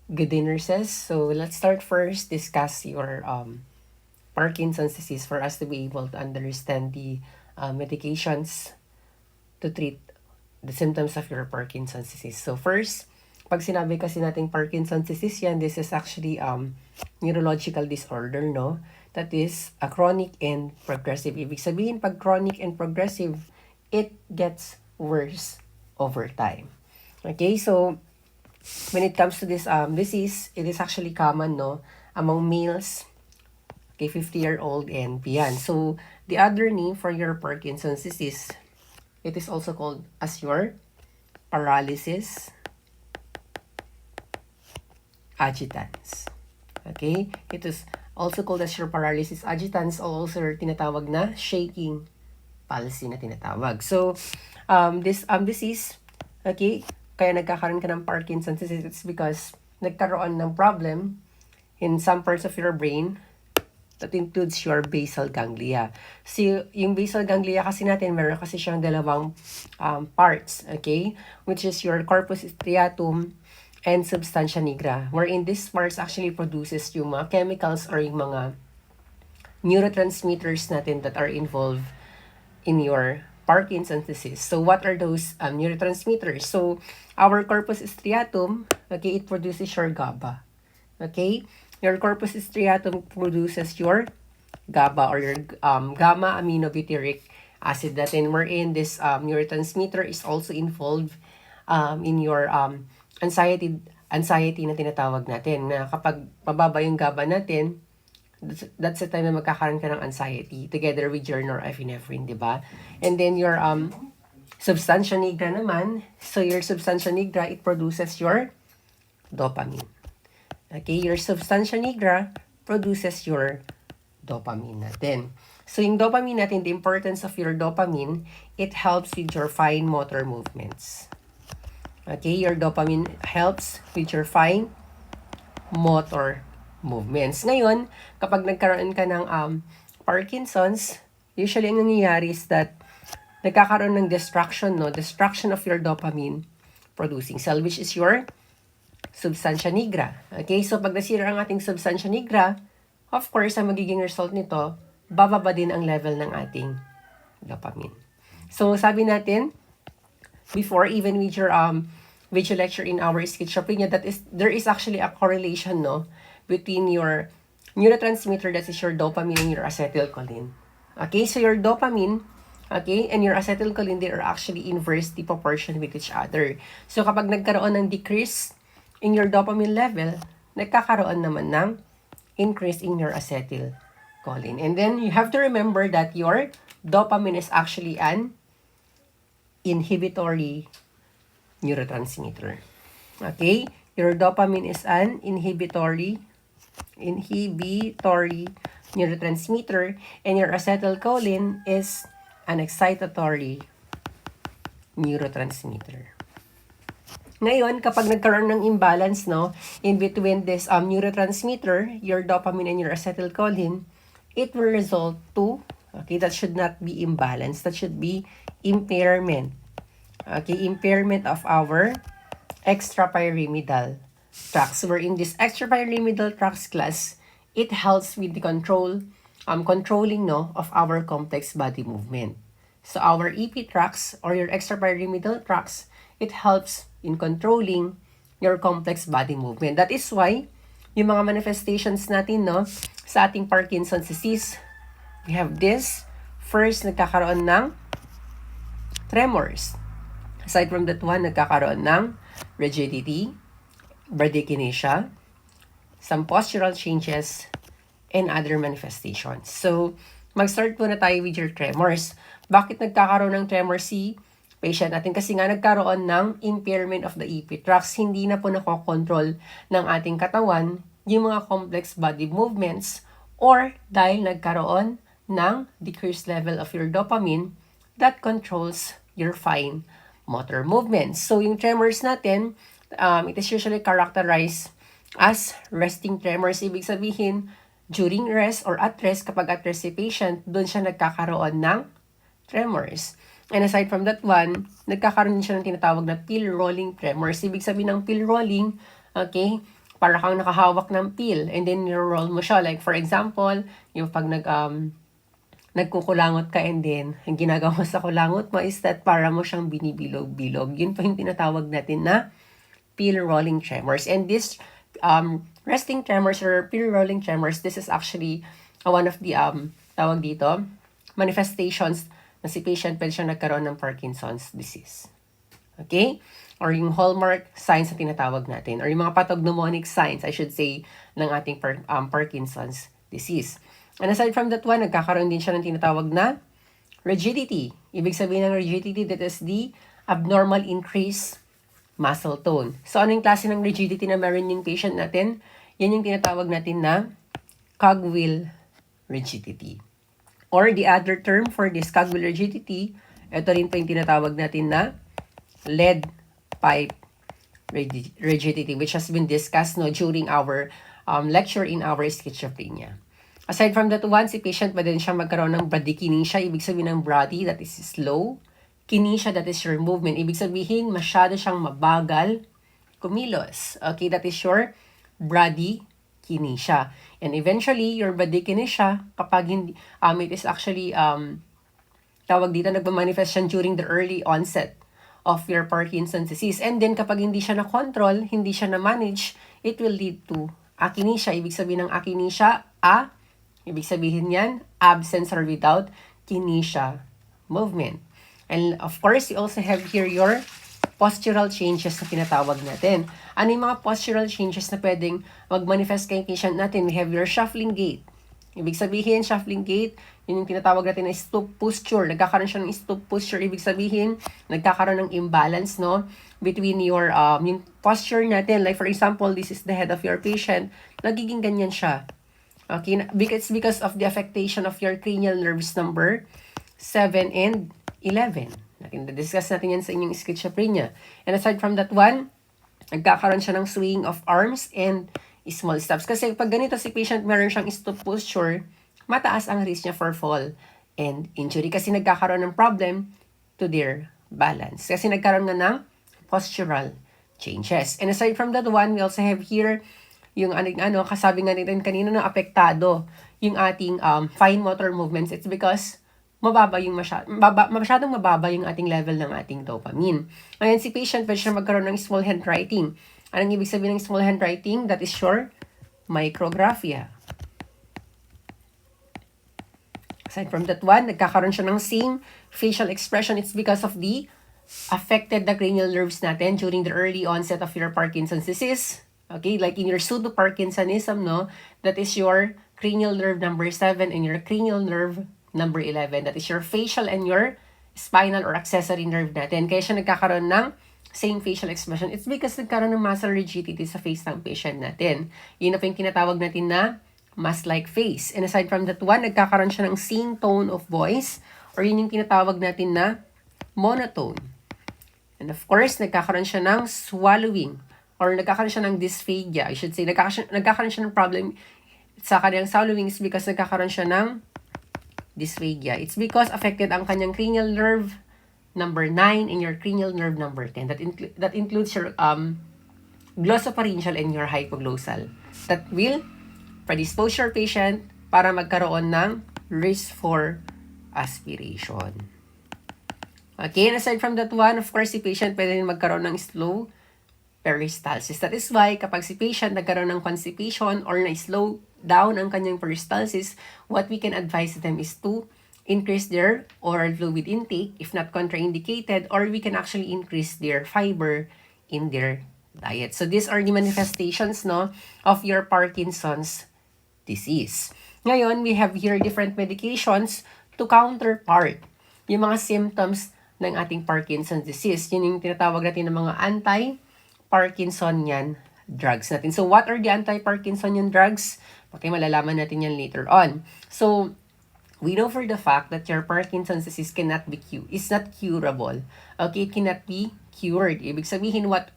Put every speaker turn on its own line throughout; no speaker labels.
Good day, nurses. So let's start first discuss your Parkinson's disease for us to be able to understand the medications to treat the symptoms of your Parkinson's disease. So first, pag sinabi kasi nating Parkinson's disease yan, this is actually neurological disorder, no? That is a chronic and progressive. Ibig sabihin, pag chronic and progressive, it gets worse over time. Okay, so when it comes to this disease, it is actually common, no, among males, okay, 50-year-old and beyond. So, the other name for your Parkinson's disease, it is also called as your paralysis agitans. Okay? It is also called as your paralysis agitans, or also tinatawag na shaking palsy na tinatawag. So, this disease, okay, kaya nagkakaroon ka ng Parkinson's disease, it's because nagkaroon ng problem in some parts of your brain that includes your basal ganglia. So, yung basal ganglia kasi natin, meron kasi siyang dalawang parts, okay? Which is your corpus striatum and substantia nigra. Wherein this parts actually produces yung mga chemicals or yung mga neurotransmitters natin that are involved in your Parkinson's disease. So, what are those neurotransmitters? So, our corpus striatum, okay, it produces your GABA. Okay? Your corpus striatum produces your GABA or your gamma aminobutyric acid natin, wherein this neurotransmitter is also involved in your anxiety na tinatawag natin, na kapag mababa yung GABA natin, that's the time na magkakaroon ka ng anxiety together with your norepinephrine, di ba? And then your substantia nigra naman, so your substantia nigra, it produces your dopamine. Okay, your substantia nigra produces your dopamine natin. So yung dopamine natin, the importance of your dopamine, it helps with your fine motor movements. Okay, your dopamine helps with your fine motor movements. Ngayon, kapag nagkaroon ka ng Parkinson's, usually ang nangyayari is that nagkakaroon ng destruction of your dopamine producing cell, which is your substantia nigra. Okay, so pag nasira ang ating substantia nigra, of course, ang magiging result nito, bababa din ang level ng ating dopamine. So, sabi natin, before, even with your video lecture in our schizophrenia, there is actually a correlation, no, between your neurotransmitter, that is your dopamine, and your acetylcholine. Okay, so your dopamine, okay, and your acetylcholine, they are actually inversely proportional with each other. So, kapag nagkaroon ng decrease in your dopamine level, nagkakaroon naman ng increase in your acetylcholine. And then, you have to remember that your dopamine is actually an inhibitory neurotransmitter. Okay? Your dopamine is an inhibitory neurotransmitter, and your acetylcholine is an excitatory neurotransmitter. Ngayon, kapag nagkaroon ng imbalance, no, in between this neurotransmitter, your dopamine and your acetylcholine, it will result to, okay, that should not be imbalance, that should be impairment. Okay, impairment of our extrapyramidal tracts. Where in this extrapyramidal tracts class, it helps with the controlling, no, of our complex body movement. So our EP tracts or your extrapyramidal tracts, it helps in controlling your complex body movement. That is why, yung mga manifestations natin, no, sa ating Parkinson's disease, we have this. First, nagkakaroon ng tremors. Aside from that one, nagkakaroon ng rigidity, bradykinesia, some postural changes, and other manifestations. So, mag-start muna tayo with your tremors. Bakit nagkakaroon ng tremors si patient natin? Kasi nga nagkaroon ng impairment of the EP tracts. Hindi na po nakokontrol ng ating katawan yung mga complex body movements, or dahil nagkaroon ng decreased level of your dopamine that controls your fine motor movements. So, yung tremors natin, it is usually characterized as resting tremors. Ibig sabihin, during rest or at rest, kapag at rest si patient, doon siya nagkakaroon ng tremors. And aside from that one, nagkakaroon siya ng tinatawag na pill rolling tremors. Ibig sabihin ng pill rolling, okay, para kang nakahawak ng pill and then roll mo siya. Like for example, yung pag nagkukulangot ka and then ang ginagawa mo sa kulangot mo is that para mo siyang binibilog-bilog. Yun po yung tinatawag natin na pill rolling tremors. And this resting tremors or pill rolling tremors, this is actually one of the tawag dito, manifestations na si patient pwede siya nagkaroon ng Parkinson's disease. Okay? Or yung hallmark signs na tinatawag natin. Or yung mga pathognomonic signs, I should say, ng ating Parkinson's disease. And aside from that one, nagkakaroon din siya ng tinatawag na rigidity. Ibig sabihin ng rigidity, that is the abnormal increase muscle tone. So, anong klase ng rigidity na meron yung patient natin? Yan yung tinatawag natin na cogwheel rigidity. Or the other term for this cogwheel rigidity, ito rin po yung tinatawag natin na lead pipe rigidity, which has been discussed during our lecture in our schizophrenia. Aside from that one, si patient pa din siya magkaroon ng bradykinesia, ibig sabihin ng brady, that is slow. Kinesia, that is your movement. Ibig sabihin, masyado siyang mabagal kumilos. Okay, that is your bradykinesia. And eventually, your bradykinesia, kapag hindi, it is actually, tawag dito, nagmamanifest siya during the early onset of your Parkinson's disease. And then, kapag hindi siya na-control, hindi siya na-manage, it will lead to akinesia. Ibig sabihin ng akinesia, ibig sabihin yan, absence or without kinesia movement. And of course, you also have here your postural changes na tinatawag natin. Ano yung mga postural changes na pwedeng mag-manifest kay patient natin? We have your shuffling gait. Ibig sabihin, shuffling gait, yun yung tinatawag natin na stoop posture. Nagkakaroon siya ng stoop posture. Ibig sabihin, nagkakaroon ng imbalance, between your, yung posture natin. Like for example, this is the head of your patient. Nagiging ganyan siya. Okay, because of the affectation of your cranial nerves number 7 and 11. Discuss natin yan sa inyong schizophrenia. And aside from that one, nagkakaroon siya ng swaying of arms and small steps. Kasi pag ganito si patient, meron siyang stoop posture, mataas ang risk niya for fall and injury. Kasi nagkakaroon ng problem to their balance. Kasi nagkaroon nga ng postural changes. And aside from that one, we also have here yung kasabi nga natin kanina na apektado yung ating fine motor movements. It's because masyadong mababa yung ating level ng ating dopamine. Ngayon, si patient pwede siya magkaroon ng small handwriting. Anong ibig sabihin ng small handwriting? That is your micrographia. Aside from that one, nagkakaroon siya ng same facial expression. It's because of the affected the cranial nerves natin during the early onset of your Parkinson's disease. Okay, like in your pseudo-Parkinsonism, that is your cranial nerve number 7 and your cranial nerve number 11. That is your facial and your spinal or accessory nerve natin. Kaya siya nagkakaroon ng same facial expression. It's because nagkaroon ng muscle rigidity sa face ng patient natin. Yun na po yung tinatawag natin na mask-like face. And aside from that one, nagkakaroon siya ng same tone of voice or yun yung tinatawag natin na monotone. And of course, nagkakaroon siya ng swallowing or nagkakaroon siya ng dysphagia. I should say, nagkakaroon siya ng problem sa kanyang swallowing is because nagkakaroon siya ng dysphagia. It's because affected ang kanyang cranial nerve number 9 and your cranial nerve number 10. That includes your glossopharyngeal and your hypoglossal. That will predispose your patient para magkaroon ng risk for aspiration. Okay, and aside from that one, of course, si patient pwede rin magkaroon ng slow peristalsis. That is why kapag si patient nagkaroon ng constipation or na-slow down ang kanyang peristalsis, what we can advise them is to increase their oral fluid intake if not contraindicated, or we can actually increase their fiber in their diet. So these are the manifestations of your Parkinson's disease. Ngayon, we have here different medications to counterpart yung mga symptoms ng ating Parkinson's disease. Yun yung tinatawag natin ng mga anti-Parkinsonian drugs natin. So, what are the anti-Parkinsonian drugs? Okay, malalaman natin yan later on. So, we know for the fact that your Parkinson's disease is not curable. Okay, it cannot be cured. Ibig sabihin, what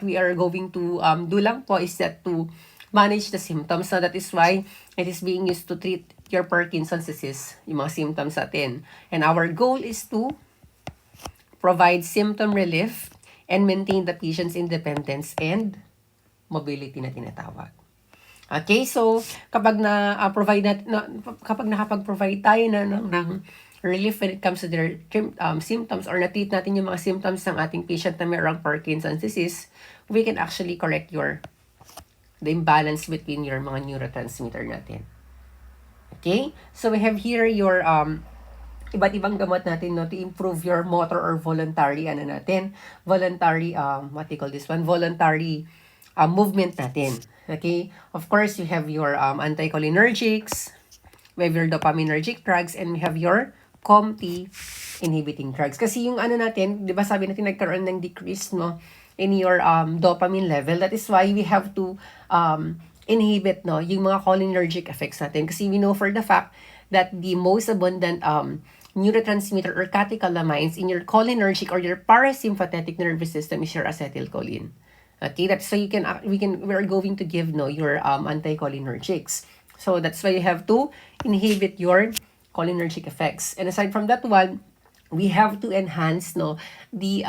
we are going to do lang po is that to manage the symptoms. So, that is why it is being used to treat your Parkinson's disease, yung mga symptoms natin. And our goal is to provide symptom relief and maintain the patient's independence and mobility na tinatawag. Okay, so kapag kapag nakapag-provide tayo ng relief when it comes to their symptoms or na-treat natin yung mga symptoms ng ating patient na mayroong Parkinson's disease, we can actually correct the imbalance between your mga neurotransmitter natin. Okay, so we have here your iba't ibang gamot natin to improve your motor or voluntary voluntary voluntary movement natin. Okay, of course you have your anticholinergics, we have your dopaminergic drugs, and we have your COMT inhibiting drugs. Kasi yung natin, di ba sabi natin nagkaroon ng decrease in your dopamine level. That is why we have to inhibit yung mga cholinergic effects natin. Kasi we know for the fact that the most abundant neurotransmitter or catecholamines in your cholinergic or your parasympathetic nervous system is your acetylcholine. Okay, that's why we're going to give your anticholinergics. So that's why you have to inhibit your cholinergic effects. And aside from that one, we have to enhance the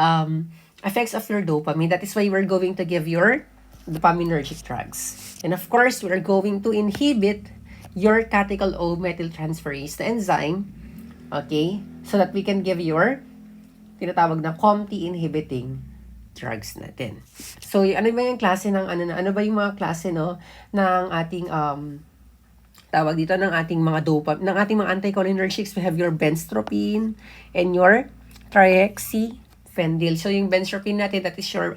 effects of your dopamine. That is why we're going to give your dopaminergic drugs. And of course, we're going to inhibit your catechol O-methyltransferase, the enzyme, okay, so that we can give your tinatawag na COMT inhibiting drugs natin. So, ano ba yung klase ng ano ba yung mga klase ng ating tawag dito ng ating mga ng ating mga anticholinergics? We have your benztropine and your trihexyphenidyl. So, yung benztropine natin, that is your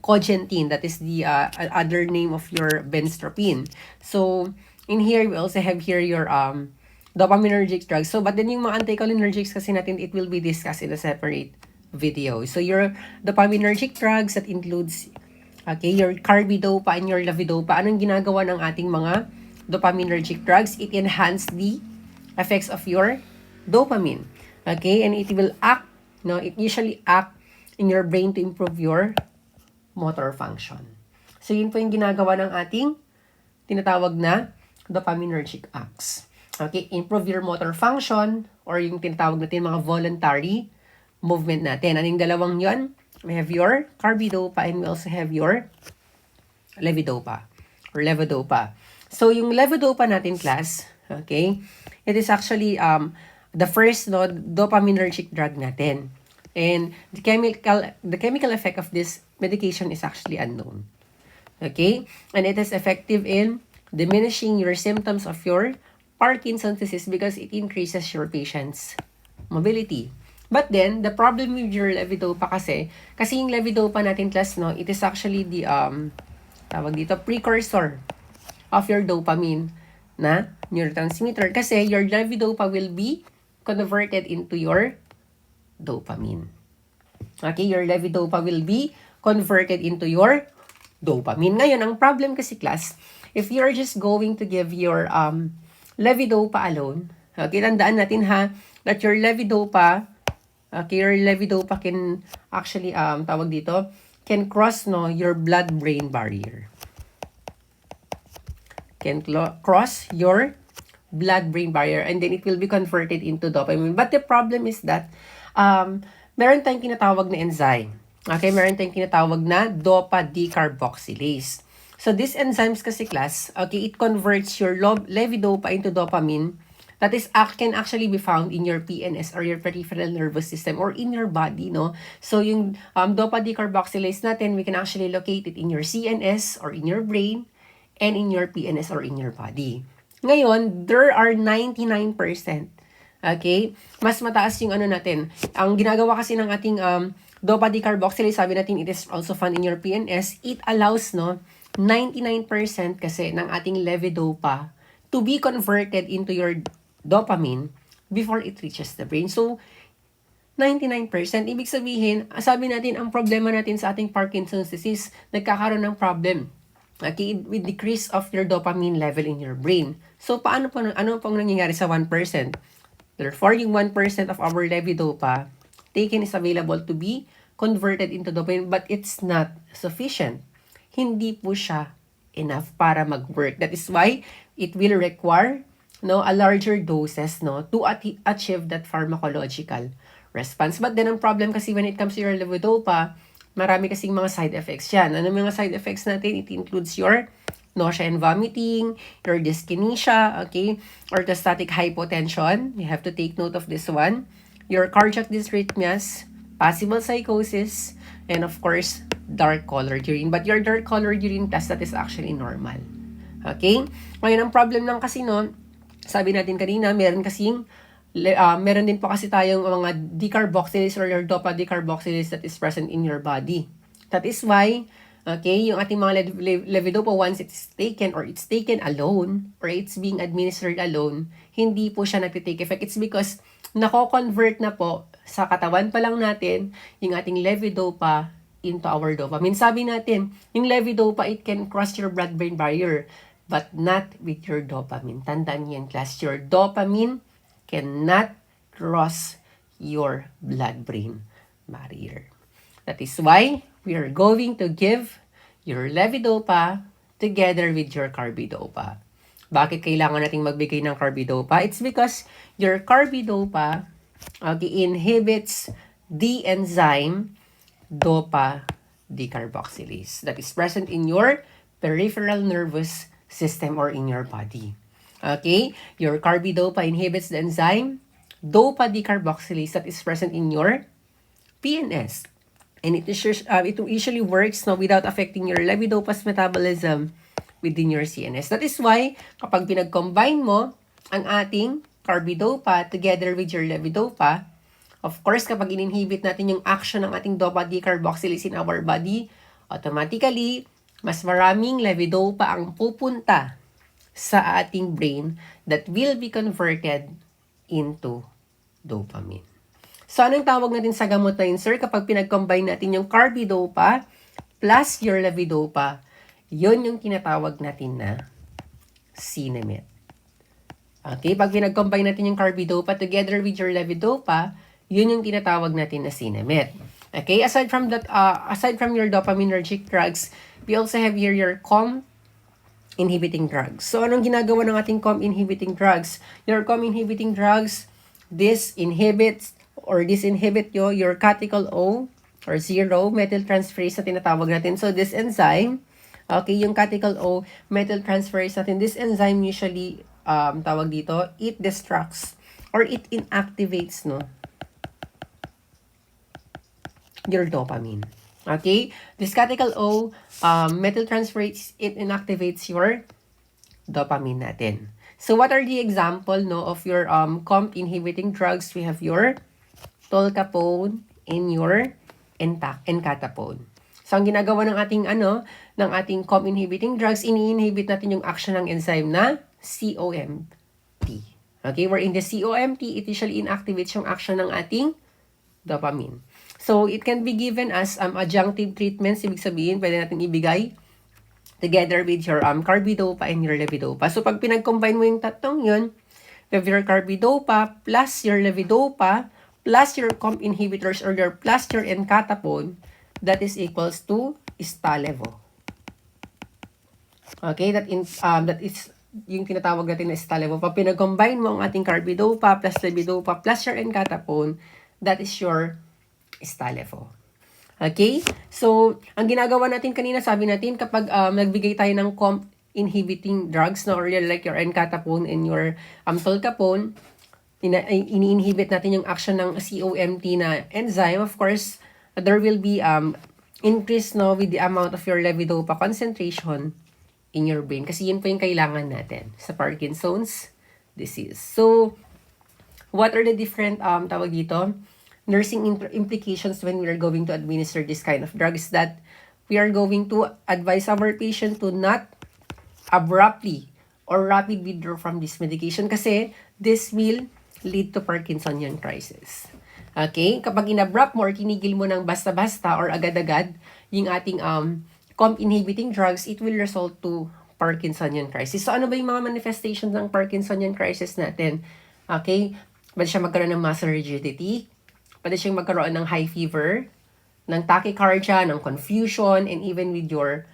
cogentine. That is the other name of your benztropine. So, in here, we also have here your dopaminergic drugs. So, but then yung mga anticholinergics kasi natin, it will be discussed in a separate video. So, your dopaminergic drugs, that includes, okay, your carbidopa and your levodopa. Anong ginagawa ng ating mga dopaminergic drugs? It enhance the effects of your dopamine. Okay, and it will act, it usually act in your brain to improve your motor function. So, yun po yung ginagawa ng ating tinatawag na dopaminergic acts. Okay, improve your motor function or yung tinatawag natin mga voluntary movement natin. Anong dalawang yon? We have your carbidopa and we also have your levodopa or levodopa. So, yung levodopa natin, class, okay, it is actually the first dopaminergic drug natin. And the chemical effect of this medication is actually unknown. Okay? And it is effective in diminishing your symptoms of your Parkinson's disease because it increases your patient's mobility. But then, the problem with your levodopa kasi yung levodopa natin, class, it is actually the, tawag dito, precursor of your dopamine na neurotransmitter. Kasi your levodopa will be converted into your dopamine. Okay, your levodopa will be converted into your dopamine. Ngayon, ang problem kasi, class, if you're just going to give your levodopa alone, okay, tandaan natin that your levodopa can actually, tawag dito, can cross your blood-brain barrier. Can cross your blood-brain barrier and then it will be converted into dopamine. But the problem is that, meron tayong kinatawag na enzyme. Okay, meron tayong kinatawag na dopa-decarboxylase. So, these enzymes kasi, class, okay, it converts your levodopa into dopamine that can actually be found in your PNS or your peripheral nervous system or in your body, So, yung dopa-decarboxylase natin, we can actually locate it in your CNS or in your brain and in your PNS or in your body. Ngayon, there are 99%. Okay? Mas mataas yung natin. Ang ginagawa kasi ng ating dopa-decarboxylase, sabi natin, it is also found in your PNS. It allows, 99% kasi ng ating levodopa to be converted into your dopamine before it reaches the brain. So, 99%. Ibig sabihin, sabi natin, ang problema natin sa ating Parkinson's disease, nagkakaroon ng problem. Okay, with decrease of your dopamine level in your brain. So, ano pong nangyayari sa 1%? Therefore, yung 1% of our levodopa taken is available to be converted into dopamine, but it's not sufficient. Hindi po siya enough para mag-work. That is why it will require a larger doses to achieve that pharmacological response. But then, ang problem kasi when it comes to your levodopa, marami kasing mga side effects yan. Ano mga side effects natin? It includes your nausea and vomiting, your dyskinesia, okay, orthostatic hypotension. You have to take note of this one. Your cardiac dysrhythmias, possible psychosis, and of course, dark colored urine. But your dark colored urine test, that is actually normal. Okay? Ngayon, ang problem ng kasi nun, sabi natin kanina, meron din po kasi tayong mga decarboxylase or your dopa decarboxylase that is present in your body. That is why, okay, yung ating mga levodopa, once it's taken or it's taken alone or it's being administered alone, hindi po siya nagtitake effect. It's because nako-convert na po sa katawan pa lang natin yung ating levodopa into our dopamine. Sabi natin, yung levodopa, it can cross your blood-brain barrier, but not with your dopamine. Tandaan niyo yan, class. Your dopamine cannot cross your blood-brain barrier. That is why we are going to give your levodopa together with your carbidopa. Bakit kailangan nating magbigay ng carbidopa? It's because your carbidopa inhibits the enzyme dopa decarboxylase that is present in your peripheral nervous system or in your body. Okay? Your carbidopa inhibits the enzyme dopa decarboxylase that is present in your PNS. And it usually works without affecting your levodopa's metabolism within your CNS. That is why, kapag pinag-combine mo ang ating carbidopa together with your levodopa, of course, kapag in-inhibit natin yung action ng ating dopa decarboxylase in our body, automatically, mas maraming levodopa ang pupunta sa ating brain that will be converted into dopamine. So, anong tawag natin sa gamot na yun, sir? Kapag pinag-combine natin yung carbidopa plus your levodopa, yun yung tinatawag natin na Sinemet. Okay? Pag pinag-combine natin yung carbidopa together with your levodopa, yun yung tinatawag natin na Sinemet. Okay? Aside from your dopaminergic drugs, we also have here your COMT inhibiting drugs. So, anong ginagawa ng ating COMT inhibiting drugs? Your COMT inhibiting drugs, this inhibit your catechol O or zero methyltransferase na tinatawag natin. So, this enzyme, okay, yung catechol O methyltransferase natin, this enzyme usually, tawag dito, it destructs or it inactivates, your dopamine. Okay? This catechol O methyltransferase, it inactivates your dopamine natin. So, what are the example, of your COMT inhibiting drugs? We have your tolcapone and your encatapone. So, ang ginagawa ng ating COMT inhibiting drugs, ini-inhibit natin yung action ng enzyme na COMT. Okay? Where in the COMT, it usually inactivates yung action ng ating dopamine. So, it can be given as adjunctive treatments. Ibig sabihin, pwede natin ibigay together with your carbidopa and your levodopa. So, pag pinag-combine mo yung tatlong yun, with your carbidopa plus your levodopa plus your COMT inhibitors or your plus your encatapone, that is equals to Stalevo. Okay, that is yung tinatawag natin na Stalevo. Pag pinag-combine mo ang ating carbidopa plus levodopa plus your encatapone, that is your Stalevo. Okay? So, ang ginagawa natin kanina, sabi natin, kapag nagbigay tayo ng COMT inhibiting drugs, or like your encatapone and your tolcapone, ini-inhibit natin yung action ng COMT na enzyme. Of course, there will be increase with the amount of your levodopa concentration in your brain. Kasi yun po yung kailangan natin sa Parkinson's disease. So, what are the different, nursing implications when we are going to administer this kind of drug is that we are going to advise our patient to not abruptly or rapid withdraw from this medication kasi this will lead to Parkinsonian crisis. Okay? Kapag in-abrupt mo or kinigil mo ng basta-basta or agad-agad yung ating COMT inhibiting drugs, it will result to Parkinsonian crisis. So, ano ba yung mga manifestations ng Parkinsonian crisis natin? Okay? Pwede siya magkaroon ng muscle rigidity, pwede siyang magkaroon ng high fever, ng tachycardia, ng confusion, and even with your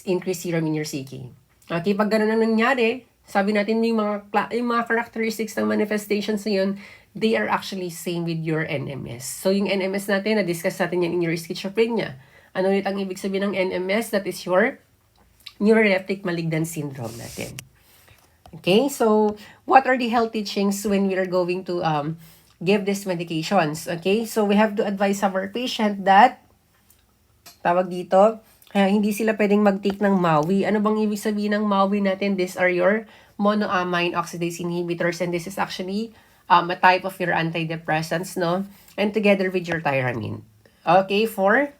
increased serum in your CK. Okay? Pag ganun ang nangyari, sabi natin yung mga characteristics ng manifestations na yun, they are actually same with your NMS. So, yung NMS natin, na-discuss natin yan in your schizophrenia. Ano ulit ang ibig sabihin ng NMS? That is your neuroleptic malignant syndrome natin. Okay, so what are the health teachings when we are going to give these medications? Okay, so we have to advise our patient that, tawag dito, hindi sila pwedeng mag-take ng MAUI. Ano bang ibig sabihin ng MAUI natin? These are your monoamine oxidase inhibitors, and this is actually a type of your antidepressants, no? And together with your tyramine. Okay, for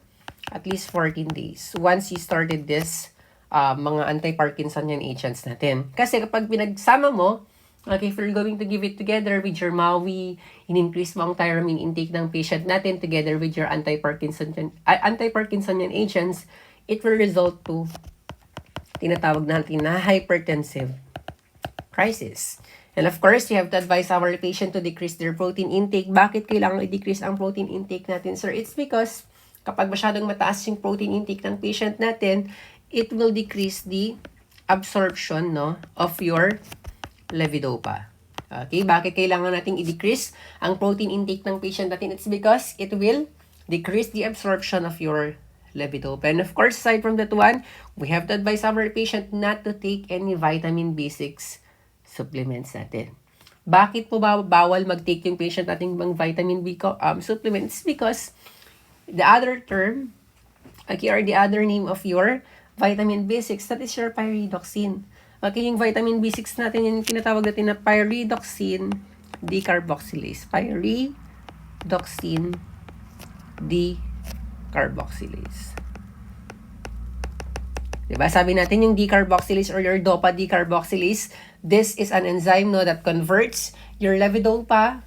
at least 14 days. Once you started this, mga anti-Parkinsonian agents natin. Kasi kapag pinagsama mo, okay, if you're going to give it together with your MAUI, in-increase mo ang tyramine intake ng patient natin together with your anti-Parkinsonian agents, it will result to tinatawag natin na hypertensive crisis. And of course, you have to advise our patient to decrease their protein intake. Bakit kailangan i-decrease ang protein intake natin, sir? It's because kapag masyadong mataas yung protein intake ng patient natin, it will decrease the absorption, no, of your levodopa. Okay, bakit kailangan nating i-decrease ang protein intake ng patient natin? It's because it will decrease the absorption of your levodopa. And of course, aside from that one, we have to advise our patient not to take any vitamin B6 supplements natin. Bakit po bawal mag-take yung patient natin ng vitamin B supplements? Because the other term, okay, or the other name of your vitamin B6, that is your pyridoxine. Okay, yung vitamin B6 natin, yung tinatawag natin na pyridoxine decarboxylase. Pyridoxine decarboxylase. Diba? Sabi natin yung decarboxylase or your dopa decarboxylase, this is an enzyme, no, that converts your levodopa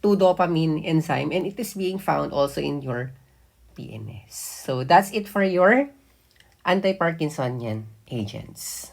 to dopamine enzyme, and it is being found also in your PNS. So that's it for your anti-Parkinsonian agents.